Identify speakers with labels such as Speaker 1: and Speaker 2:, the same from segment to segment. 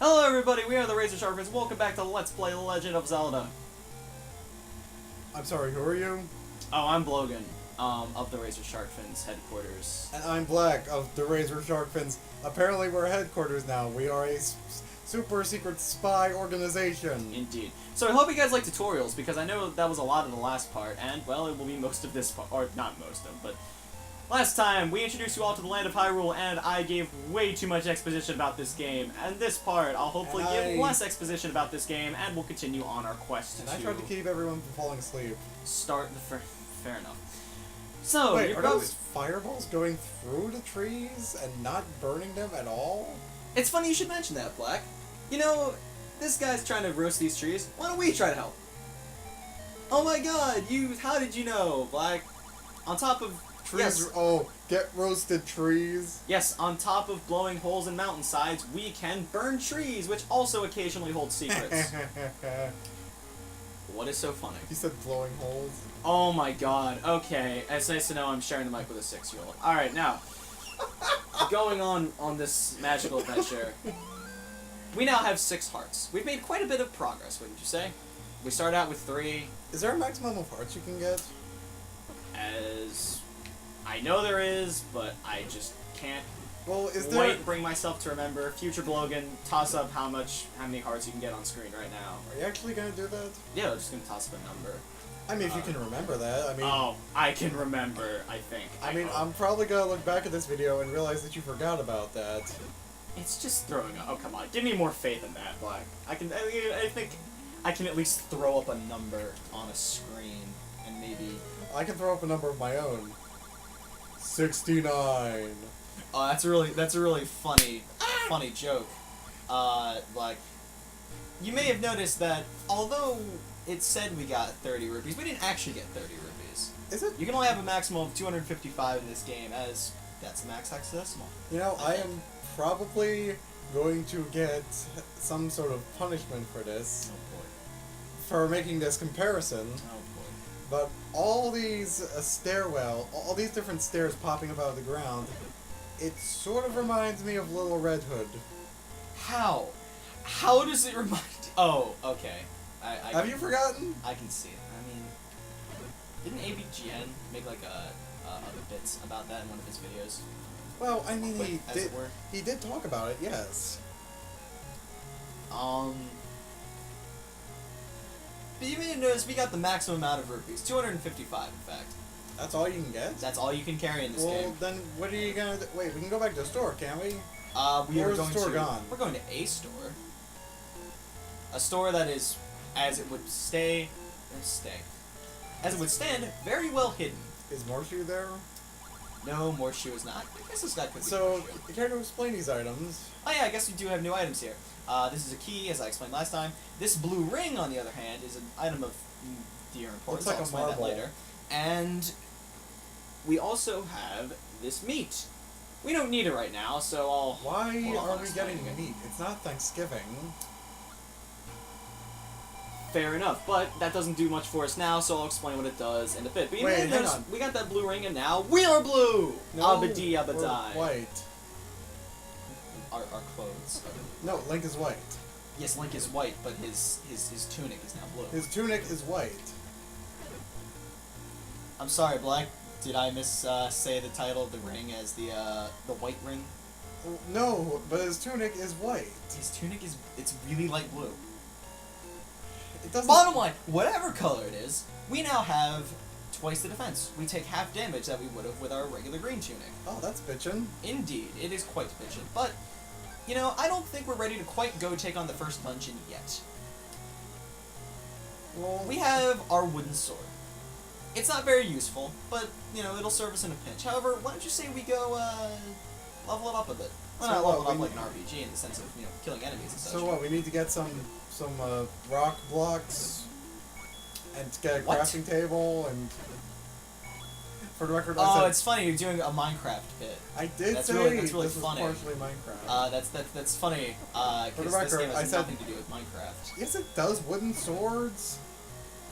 Speaker 1: Hello everybody, we are the Razor Sharpers. Welcome back to Let's Play The Legend of Zelda.
Speaker 2: I'm sorry, who are you?
Speaker 1: Oh, I'm Blogan, of the Razor Sharkfins headquarters.
Speaker 2: And I'm Black of the Razor Shark Fins. Apparently we're headquarters now. We are a super secret spy organization.
Speaker 1: Indeed. So I hope you guys like tutorials, because I know that was a lot of the last part, and, well, it will be most of this part, or not most of, but... Last time, we introduced you all to the land of Hyrule, and I gave way too much exposition about this game. And this part, I'll hopefully give less exposition about this game, and we'll continue on our quest
Speaker 2: I tried to keep everyone from falling asleep.
Speaker 1: Start the fair enough. So,
Speaker 2: wait, are those fireballs going through the trees and not burning them at all?
Speaker 1: It's funny you should mention that, Black. You know, this guy's trying to roast these trees. Why don't we try to help? Oh my god, how did you know, Black? On top of
Speaker 2: trees,
Speaker 1: yes.
Speaker 2: Oh, get roasted trees.
Speaker 1: Yes, on top of blowing holes in mountainsides, we can burn trees, which also occasionally hold secrets. What is so funny?
Speaker 2: You said blowing holes.
Speaker 1: Oh my god, okay. It's nice to know I'm sharing the mic with a 6-year-old. Alright, now, going on this magical adventure, we now have 6 hearts. We've made quite a bit of progress, wouldn't you say? We start out with 3.
Speaker 2: Is there a maximum of hearts you can get?
Speaker 1: As... I know there is, but I just can't bring myself to remember. Future Blogan, toss up how many hearts you can get on screen right now.
Speaker 2: Are you actually gonna do that?
Speaker 1: Yeah, I'm just gonna toss up a number.
Speaker 2: I mean, if you can remember that, I mean...
Speaker 1: Oh, I can remember, I think.
Speaker 2: I mean, I'm probably gonna look back at this video and realize that you forgot about that.
Speaker 1: It's just throwing up. Oh, come on. Give me more faith in that, Black. I think I can at least throw up a number on a screen, and maybe...
Speaker 2: I can throw up a number of my own. 69.
Speaker 1: Oh, that's a really funny joke. Like, you may have noticed that although it said we got 30 rupees, we didn't actually get 30 rupees.
Speaker 2: Is it?
Speaker 1: You can only have a maximum of 255 in this game, as that's the max hexadecimal.
Speaker 2: You know, I am probably going to get some sort of punishment for this.
Speaker 1: Oh boy.
Speaker 2: For making this comparison.
Speaker 1: Oh boy.
Speaker 2: But all these all these different stairs popping up out of the ground, it sort of reminds me of Little Red Hood.
Speaker 1: How? How does it remind you? Oh, okay.
Speaker 2: Have you forgotten?
Speaker 1: I can see it. I mean, didn't ABGN make like other bits about that in one of his videos?
Speaker 2: Well, I mean,
Speaker 1: Wait,
Speaker 2: he did talk about it, yes.
Speaker 1: But you may have noticed we got the maximum amount of rupees. 255, in fact.
Speaker 2: That's all you can get?
Speaker 1: That's all you can carry in this game.
Speaker 2: Well, then what are you gonna do? Wait, we can go back to the store, can't we?
Speaker 1: We're going to a store. A store that is, as it would stand, very well hidden.
Speaker 2: Is Morshu there?
Speaker 1: No, Morshu is not. I guess this guy could be
Speaker 2: So,
Speaker 1: Morshu.
Speaker 2: care to explain these items?
Speaker 1: Oh yeah, I guess we do have new items here. This is a key, as I explained last time. This blue ring, on the other hand, is an item of dear importance.
Speaker 2: Looks like
Speaker 1: I'll explain that later. And we also have this meat. We don't need it right now, so
Speaker 2: Why are we getting meat? It's not Thanksgiving.
Speaker 1: Fair enough, but that doesn't do much for us now, so I'll explain what it does in a bit. But you
Speaker 2: Wait,
Speaker 1: may notice
Speaker 2: hang on.
Speaker 1: we got that blue ring, and now we are blue!
Speaker 2: No,
Speaker 1: Abadi
Speaker 2: we're
Speaker 1: abadai.
Speaker 2: white.
Speaker 1: Our clothes.
Speaker 2: No, Link is white.
Speaker 1: Yes, Link is white, but his tunic is now blue.
Speaker 2: His tunic is white.
Speaker 1: I'm sorry, Black. Did I say the title of the ring as the white ring?
Speaker 2: No, but his tunic is white.
Speaker 1: His tunic it's really light blue.
Speaker 2: It doesn't...
Speaker 1: Bottom line, whatever color it is, we now have twice the defense. We take half damage that we would have with our regular green tunic.
Speaker 2: Oh, that's bitchin'.
Speaker 1: Indeed, it is quite bitchin'. But, you know, I don't think we're ready to quite go take on the first dungeon yet.
Speaker 2: Well,
Speaker 1: We have our wooden sword. It's not very useful, but, you know, it'll serve us in a pinch. However, why don't you say we go, level it up a bit? Well, not level it up like an RPG in the sense of, you know, killing enemies and such.
Speaker 2: So what, we need to get some rock blocks, and get a crafting table, and... For the record, I said...
Speaker 1: it's funny, you're doing a Minecraft bit.
Speaker 2: I did
Speaker 1: that's
Speaker 2: say
Speaker 1: really
Speaker 2: this
Speaker 1: funny.
Speaker 2: was partially Minecraft.
Speaker 1: That's funny,
Speaker 2: For the
Speaker 1: because this
Speaker 2: record,
Speaker 1: game
Speaker 2: I
Speaker 1: has
Speaker 2: said...
Speaker 1: nothing to do with Minecraft.
Speaker 2: Yes, it does. Wooden swords.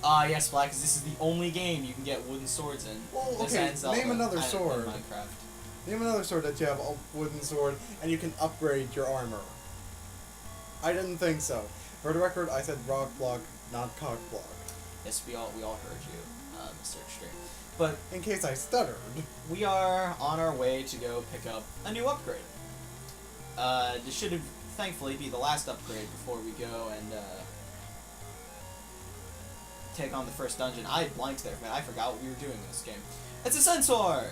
Speaker 1: Yes, Black, because this is the only game you can get wooden swords in.
Speaker 2: Well,
Speaker 1: This
Speaker 2: okay,
Speaker 1: and Zelda
Speaker 2: name another
Speaker 1: and
Speaker 2: sword.
Speaker 1: Minecraft.
Speaker 2: Name another sword that you have a wooden sword, and you can upgrade your armor. I didn't think so. For the record, I said rock block, not cock block.
Speaker 1: Yes, we all heard you, Mr. Extreme. But
Speaker 2: In case I stuttered.
Speaker 1: we are on our way to go pick up a new upgrade. This should have, thankfully, be the last upgrade before we go and take on the first dungeon. I blanked there, man. I forgot what we were doing in this game. It's a centaur!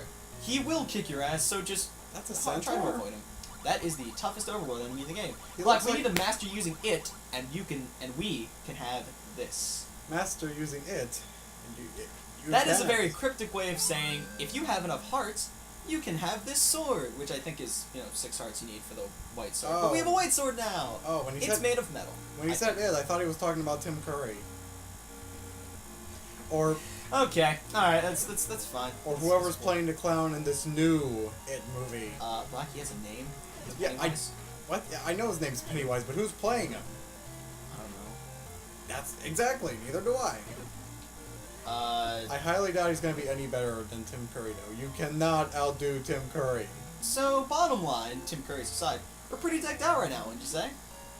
Speaker 1: He will kick your ass, so just
Speaker 2: That's a
Speaker 1: try to
Speaker 2: centaur?
Speaker 1: avoid him. That is the toughest overlord enemy in the game.
Speaker 2: He
Speaker 1: Black,
Speaker 2: looks
Speaker 1: we
Speaker 2: like-
Speaker 1: need to master using it, and we can have this.
Speaker 2: Master using it. And you
Speaker 1: That is a
Speaker 2: can't.
Speaker 1: very cryptic way of saying, if you have enough hearts, you can have this sword, which I think is, 6 hearts you need for the white sword. But we have a white sword now!
Speaker 2: Oh, when he
Speaker 1: It's
Speaker 2: said
Speaker 1: made of metal.
Speaker 2: when he said it, I thought he was talking about Tim Curry. Or
Speaker 1: Okay, alright, that's fine.
Speaker 2: or
Speaker 1: That's
Speaker 2: whoever's
Speaker 1: cool.
Speaker 2: playing the clown in this new It movie.
Speaker 1: Black, he has a name?
Speaker 2: Yeah,
Speaker 1: Pennywise?
Speaker 2: What? Yeah, I know his name's Pennywise, but who's playing him?
Speaker 1: I don't know.
Speaker 2: That's exactly. Neither do I. I highly doubt he's gonna be any better than Tim Curry, though. You cannot outdo Tim Curry.
Speaker 1: So, bottom line, Tim Curry's aside, we're pretty decked out right now, wouldn't you say?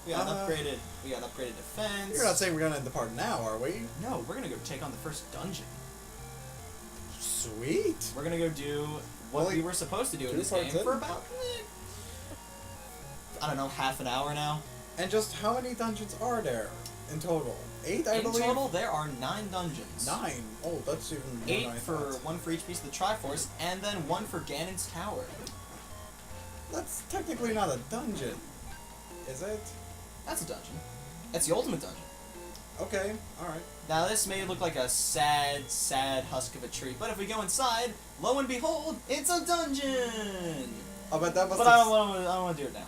Speaker 1: We got upgraded defense.
Speaker 2: You're not saying we're gonna end the part now, are we?
Speaker 1: No, we're gonna go take on the first dungeon.
Speaker 2: Sweet.
Speaker 1: We're gonna go do what
Speaker 2: Only
Speaker 1: we were supposed to do in
Speaker 2: 2
Speaker 1: this game
Speaker 2: parts in?
Speaker 1: for about, I don't know, half an hour now.
Speaker 2: And just how many dungeons are there in total? 8, I
Speaker 1: In
Speaker 2: believe.
Speaker 1: total, there are 9 dungeons.
Speaker 2: 9. Oh, that's even more
Speaker 1: 8
Speaker 2: than I
Speaker 1: for
Speaker 2: thought.
Speaker 1: one for each piece of the Triforce, and then 1 for Ganon's Tower.
Speaker 2: That's technically not a dungeon, is it?
Speaker 1: That's a dungeon. That's the ultimate dungeon.
Speaker 2: Okay. All right.
Speaker 1: Now this may look like a sad, sad husk of a tree, but if we go inside, lo and behold, it's a dungeon!
Speaker 2: Oh, but that must.
Speaker 1: But I don't want to do it now.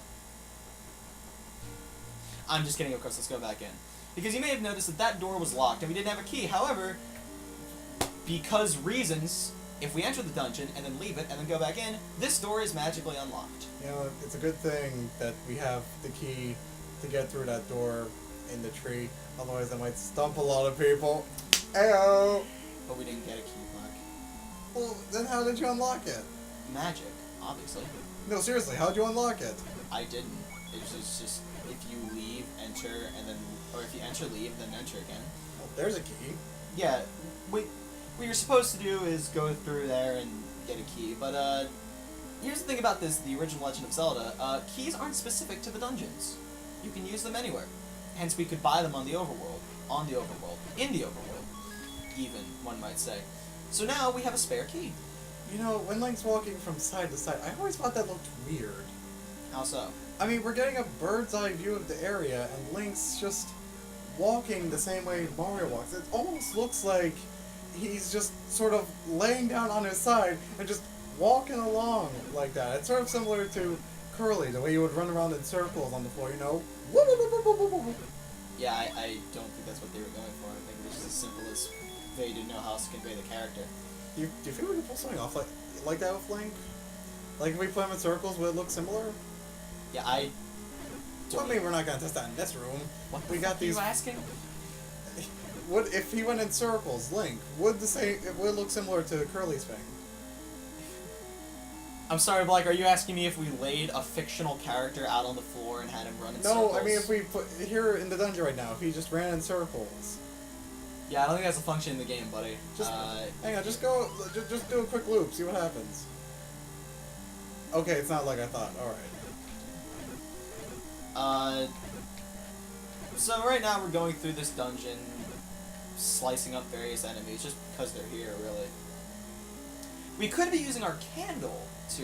Speaker 1: I'm just kidding, of course, let's go back in. Because you may have noticed that that door was locked and we didn't have a key. However, because reasons, if we enter the dungeon and then leave it and then go back in, this door is magically unlocked.
Speaker 2: You know, it's a good thing that we have the key to get through that door in the tree. Otherwise, I might stump a lot of people. Ayo!
Speaker 1: But we didn't get a key, Black.
Speaker 2: Well, then how did you unlock it?
Speaker 1: Magic, obviously.
Speaker 2: No, seriously, how'd you unlock it?
Speaker 1: I didn't. It's just if you leave, enter, and then, or if you enter, leave, then enter again.
Speaker 2: Well, there's a key.
Speaker 1: Yeah, what you're supposed to do is go through there and get a key, but here's the thing about this, the original Legend of Zelda, keys aren't specific to the dungeons. You can use them anywhere. Hence we could buy them on the overworld, in the overworld, even, one might say. So now we have a spare key.
Speaker 2: You know, when Link's walking from side to side, I always thought that looked weird.
Speaker 1: How so?
Speaker 2: I mean, we're getting a bird's eye view of the area, and Link's just walking the same way Mario walks. It almost looks like he's just sort of laying down on his side and just walking along like that. It's sort of similar to Curly, the way you would run around in circles on the floor, you know?
Speaker 1: Yeah, I don't think that's what they were going for. I think it was just as simple as they didn't know how else to convey the character.
Speaker 2: Do you feel we could pull something off like that with Link? Like if we play him in circles, would it look similar?
Speaker 1: Yeah, I
Speaker 2: Well, I mean, we're not gonna test that in this room.
Speaker 1: What
Speaker 2: We
Speaker 1: the
Speaker 2: got
Speaker 1: fuck are
Speaker 2: these.
Speaker 1: you asking?
Speaker 2: Would if he went in circles, Link would it would look similar to Curly's thing?
Speaker 1: I'm sorry, Black, are you asking me if we laid a fictional character out on the floor and had him run in circles?
Speaker 2: No, I mean if we put here in the dungeon right now, if he just ran in circles.
Speaker 1: Yeah, I don't think that's a function in the game, buddy.
Speaker 2: Just hang on, just go, just do a quick loop, see what happens. Okay, it's not like I thought. All right.
Speaker 1: So right now we're going through this dungeon, slicing up various enemies just because they're here, really. We could be using our candle to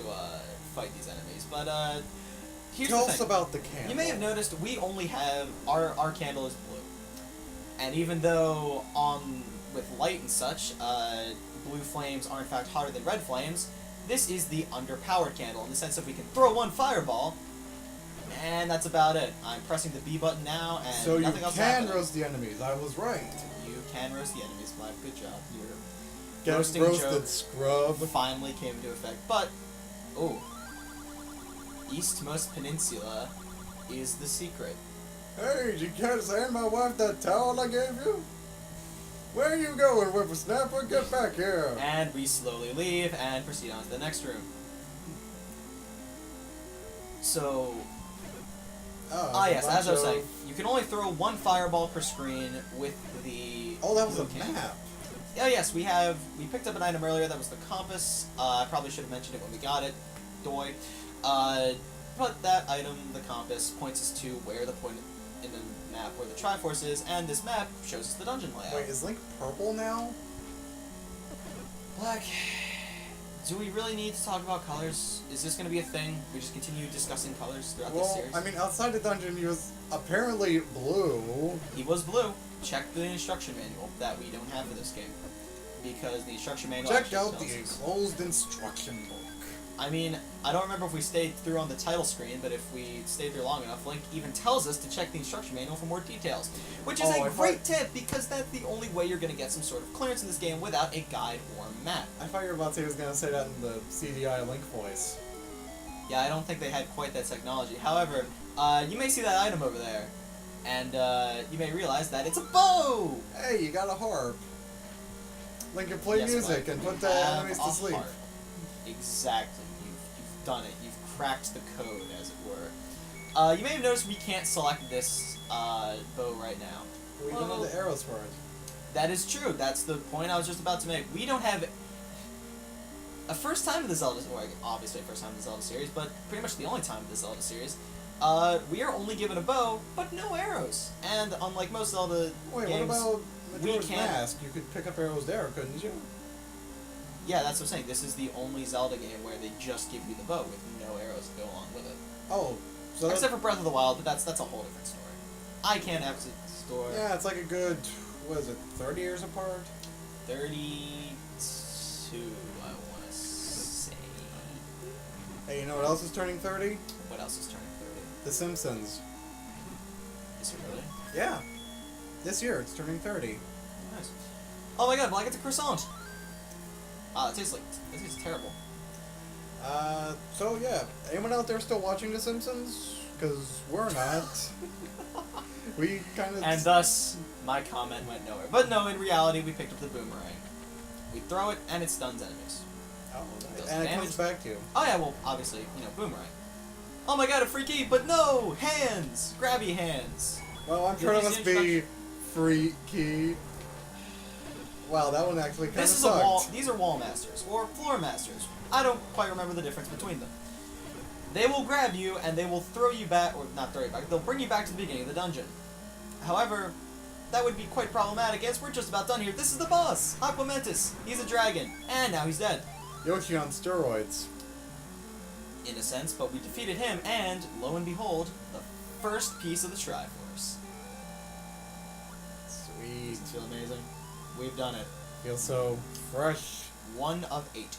Speaker 1: fight these enemies, but here's
Speaker 2: Tell
Speaker 1: the
Speaker 2: us
Speaker 1: thing.
Speaker 2: about the candle.
Speaker 1: You may have noticed we only have our candle is blue, and even though with light and such, blue flames are in fact hotter than red flames, this is the underpowered candle in the sense that we can throw one fireball, and that's about it. I'm pressing the B button now, and
Speaker 2: So you
Speaker 1: nothing else
Speaker 2: can
Speaker 1: happens.
Speaker 2: roast the enemies. I was right.
Speaker 1: You can roast the enemies, Black. Good job. Your
Speaker 2: Get
Speaker 1: roasting
Speaker 2: roasted,
Speaker 1: joke
Speaker 2: scrub.
Speaker 1: finally came into effect. But, Eastmost Peninsula is the secret.
Speaker 2: Hey, did you care to send my wife that towel I gave you? Where are you going, whippersnapper? Get back here.
Speaker 1: And we slowly leave and proceed on to the next room. So, Ah, yes, as I was
Speaker 2: bunch
Speaker 1: saying, you can only throw one fireball per screen with the...
Speaker 2: Oh, that was a
Speaker 1: blue can.
Speaker 2: map.
Speaker 1: Oh, yes, we picked up an item earlier, that was the compass. I probably should have mentioned it when we got it. Doy. But that item, the compass, points us to where the point in the map where the Triforce is, and this map shows us the dungeon layout.
Speaker 2: Wait, is Link purple now?
Speaker 1: Black. Do we really need to talk about colors? Is this going to be a thing? We just continue discussing colors throughout this
Speaker 2: Well,
Speaker 1: series?
Speaker 2: I mean, outside the dungeon, he was apparently blue.
Speaker 1: He was blue. Check the instruction manual that we don't have for this game. Because the instruction manual
Speaker 2: Check
Speaker 1: actually
Speaker 2: out the
Speaker 1: tells us.
Speaker 2: enclosed instruction book.
Speaker 1: I mean, I don't remember if we stayed through on the title screen, but if we stayed through long enough, Link even tells us to check the instruction manual for more details. Which is a great tip, because that's the only way you're going to get some sort of clearance in this game without a guide or map.
Speaker 2: I thought you were about to say he was going to say that in the CDI Link voice.
Speaker 1: Yeah, I don't think they had quite that technology. However, you may see that item over there, and you may realize that it's a bow!
Speaker 2: Hey, you got a harp. Link can play
Speaker 1: Yes,
Speaker 2: music
Speaker 1: but
Speaker 2: and put
Speaker 1: you
Speaker 2: the
Speaker 1: have
Speaker 2: enemies
Speaker 1: a
Speaker 2: to sleep.
Speaker 1: harp. Exactly. You've done it. You've cracked the code, as it were. You may have noticed we can't select this bow right now.
Speaker 2: We don't have the arrows for it.
Speaker 1: That is true. That's the point I was just about to make. We don't have a first time in the Zelda, or obviously a first time in the Zelda series, but pretty much the only time in the Zelda series. We are only given a bow, but no arrows. And unlike most Zelda
Speaker 2: Wait,
Speaker 1: games,
Speaker 2: what about Majora's
Speaker 1: can't-
Speaker 2: Mask? You could pick up arrows there, couldn't you?
Speaker 1: yeah, that's what I'm saying. This is the only Zelda game where they just give you the bow with no arrows to go along with it.
Speaker 2: Oh, so
Speaker 1: Except for Breath of the Wild, but that's a whole different story. I can't have the story.
Speaker 2: yeah, it's like a good, what is it, 30 years apart?
Speaker 1: 32, I want to say.
Speaker 2: Hey, you know what else is turning 30?
Speaker 1: What else is turning 30?
Speaker 2: The Simpsons.
Speaker 1: Is it really?
Speaker 2: Yeah. This year, it's turning 30.
Speaker 1: Nice. Oh my god, Black, it's a croissant! It tastes terrible.
Speaker 2: So yeah, anyone out there still watching The Simpsons? Because we're not. We kind of...
Speaker 1: And thus, my comment went nowhere. But no, in reality, we picked up the boomerang. We throw it, and it stuns enemies.
Speaker 2: Oh,
Speaker 1: does
Speaker 2: and it
Speaker 1: damage.
Speaker 2: comes back to you.
Speaker 1: Oh yeah, well, obviously, boomerang. Oh my god, a freaky, but no! Hands! Grabby hands!
Speaker 2: Well, I'm sure it must be freaky. Wow, that one actually kind of
Speaker 1: This is
Speaker 2: sucked.
Speaker 1: a wall. These are wall masters or floor masters. I don't quite remember the difference between them. They will grab you and they will throw you back, or not throw you back. They'll bring you back to the beginning of the dungeon. However, that would be quite problematic as we're just about done here. This is the boss, Aquamentus. He's a dragon, and now he's dead.
Speaker 2: Yoshi on steroids.
Speaker 1: In a sense, but we defeated him, and lo and behold, the first piece of the Triforce.
Speaker 2: Sweet.
Speaker 1: Doesn't it feel amazing? We've done it.
Speaker 2: Feels so fresh.
Speaker 1: 1 of 8.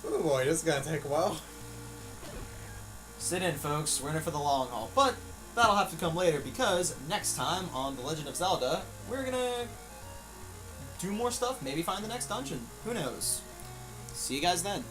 Speaker 2: Oh boy, this is gonna take a while.
Speaker 1: Sit in, folks. We're in it for the long haul. But that'll have to come later because next time on The Legend of Zelda, we're gonna do more stuff. Maybe find the next dungeon. Who knows? See you guys then.